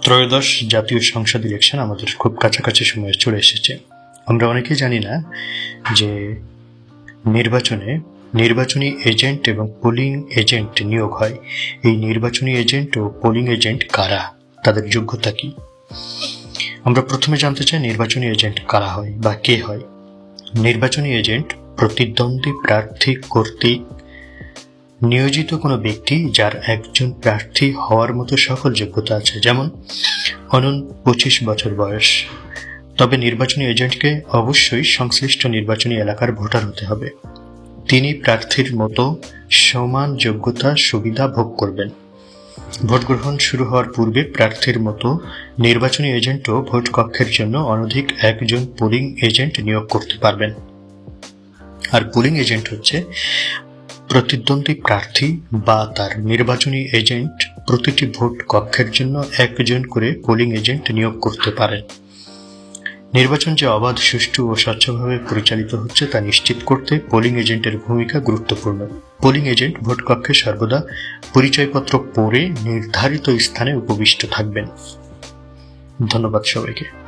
ত্রয়োদশ জাতীয় সংসদ ইলেকশন আমাদের খুব কাছাকাছি সময়ে চলে এসেছে। আমরা অনেকেই জানি না যে নির্বাচনী এজেন্ট এবং পোলিং এজেন্ট নিয়োগ হয়। এই নির্বাচনী এজেন্ট ও পোলিং এজেন্ট কারা, তাদের যোগ্যতা কি? আমরা প্রথমে জানতে চাই নির্বাচনী এজেন্ট কারা হয় বা কে হয়। নির্বাচনী এজেন্ট প্রতিদ্বন্দ্বী প্রার্থী কর্তৃক নিয়োজিত কোনো ব্যক্তি যার একজন প্রার্থী হওয়ার মতো সকল যোগ্যতা আছে, যেমন অনূন 25 বছর বয়স। তবে নির্বাচনী এজেন্টকে অবশ্যই সংশ্লিষ্ট নির্বাচনী এলাকার ভোটার হতে হবে। তিনি প্রার্থীর মতো সমান যোগ্যতা সুবিধা ভোগ করবেন। ভোট গ্রহণ শুরু হওয়ার পূর্বে প্রার্থীর মতো নির্বাচনী এজেন্টও ভোট কক্ষের জন্য অনধিক একজন পোলিং এজেন্ট নিয়োগ করতে পারবেন। আর পোলিং এজেন্ট হচ্ছে প্রতিদ্বন্দ্বী প্রার্থী বা তার নির্বাচনী এজেন্ট প্রতিটি ভোট কক্ষের জন্য একজন করে পোলিং এজেন্ট নিয়োগ করতে পারেন। নির্বাচন যে অবাধ, সুষ্ঠু ও স্বচ্ছভাবে পরিচালিত হচ্ছে তা নিশ্চিত করতে পোলিং এজেন্টের ভূমিকা গুরুত্বপূর্ণ। পোলিং এজেন্ট ভোট কক্ষে সর্বদা পরিচয়পত্র পরে নির্ধারিত স্থানে উপবিষ্ট থাকবেন। ধন্যবাদ সবাইকে।